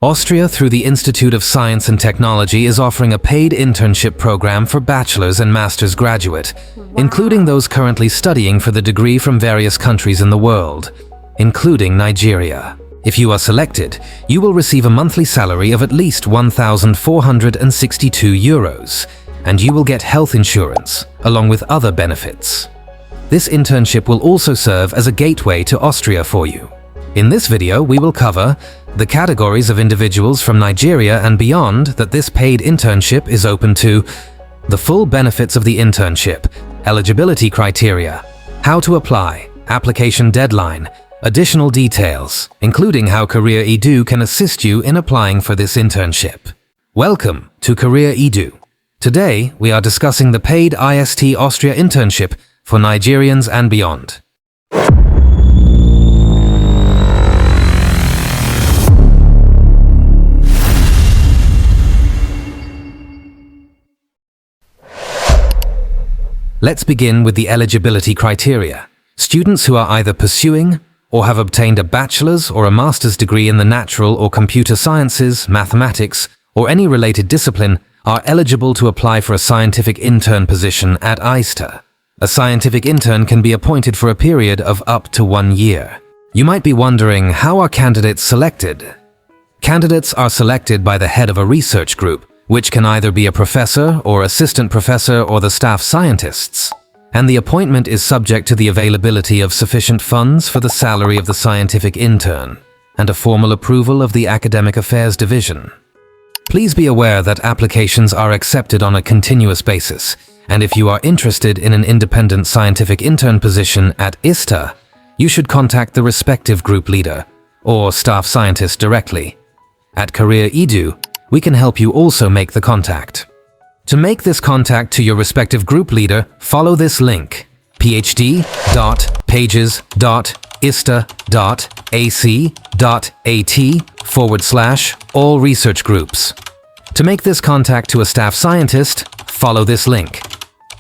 Austria, through the Institute of Science and Technology, is offering a paid internship program for bachelor's and master's graduate, including those currently studying for the degree from various countries in the world, including Nigeria. If you are selected, you will receive a monthly salary of at least 1,462 euros, and you will get health insurance, along with other benefits. This internship will also serve as a gateway to Austria for you. In this video, we will cover the categories of individuals from Nigeria and beyond that this paid internship is open to, the full benefits of the internship, eligibility criteria, how to apply, application deadline, additional details, including how Career Edu can assist you in applying for this internship. Welcome to Career Edu. Today, we are discussing the paid IST Austria internship for Nigerians and beyond. Let's begin with the eligibility criteria. Students who are either pursuing or have obtained a bachelor's or a master's degree in the natural or computer sciences, mathematics, or any related discipline are eligible to apply for a scientific intern position at IST. A scientific intern can be appointed for a period of up to 1 year. You might be wondering, how are candidates selected? Candidates are selected by the head of a research group, which can either be a professor or assistant professor or the staff scientists. And the appointment is subject to the availability of sufficient funds for the salary of the scientific intern and a formal approval of the Academic Affairs Division. Please be aware that applications are accepted on a continuous basis, and if you are interested in an independent scientific intern position at IST, you should contact the respective group leader or staff scientist directly. At Career Edu, we can help you also make the contact. To make this contact to your respective group leader, follow this link: phd.pages.ist.ac.at/all research groups. To make this contact to a staff scientist, follow this link: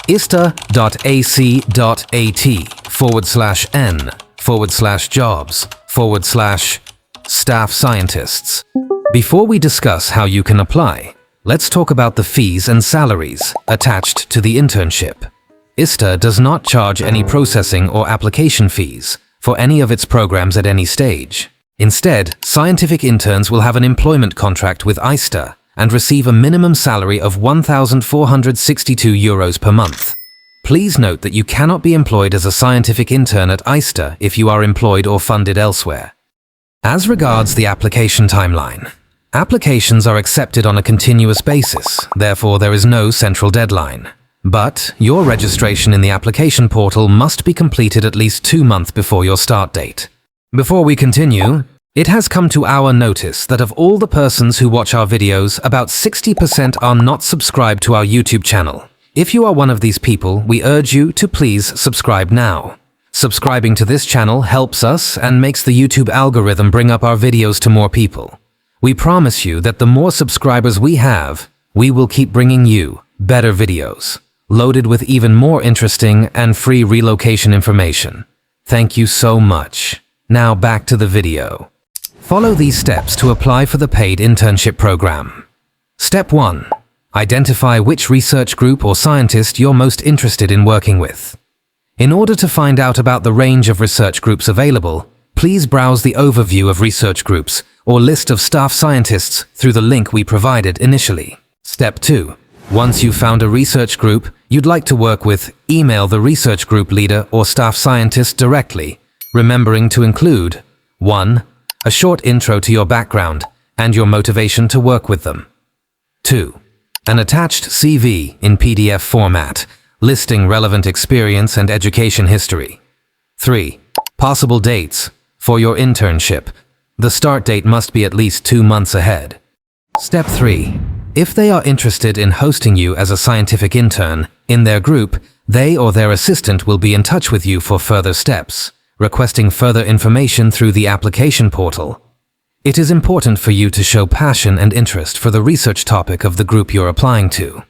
ista.ac.at/n/jobs/staff scientists. Before we discuss how you can apply, let's talk about the fees and salaries attached to the internship. IST does not charge any processing or application fees for any of its programs at any stage. Instead, scientific interns will have an employment contract with IST and receive a minimum salary of 1,462 euros per month. Please note that you cannot be employed as a scientific intern at IST if you are employed or funded elsewhere. As regards the application timeline, applications are accepted on a continuous basis, therefore there is no central deadline. But your registration in the application portal must be completed at least 2 months before your start date. Before we continue, it has come to our notice that of all the persons who watch our videos, about 60% are not subscribed to our YouTube channel. If you are one of these people, we urge you to please subscribe now. Subscribing to this channel helps us and makes the YouTube algorithm bring up our videos to more people. We promise you that the more subscribers we have, we will keep bringing you better videos, loaded with even more interesting and free relocation information. Thank you so much. Now back to the video. Follow these steps to apply for the paid internship program. Step 1. Identify which research group or scientist you're most interested in working with. In order to find out about the range of research groups available, please browse the overview of research groups or list of staff scientists through the link we provided initially. Step 2. Once you've found a research group you'd like to work with, email the research group leader or staff scientist directly, remembering to include 1. A short intro to your background and your motivation to work with them. 2. An attached CV in PDF format, listing relevant experience and education history. 3. Possible dates for your internship. The start date must be at least 2 months ahead. Step 3. If they are interested in hosting you as a scientific intern in their group, they or their assistant will be in touch with you for further steps, requesting further information through the application portal. It is important for you to show passion and interest for the research topic of the group you're applying to.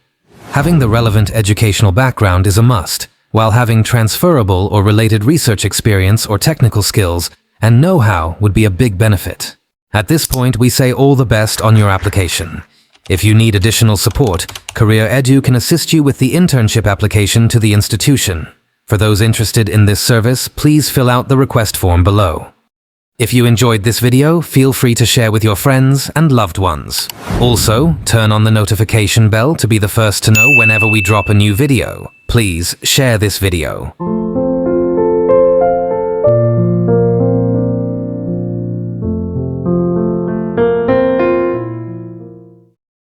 Having the relevant educational background is a must, while having transferable or related research experience or technical skills and know-how would be a big benefit. At this point, we say all the best on your application. If you need additional support, CareerEdu can assist you with the internship application to the institution. For those interested in this service, please fill out the request form below. If you enjoyed this video, feel free to share with your friends and loved ones. Also, turn on the notification bell to be the first to know whenever we drop a new video. Please share this video.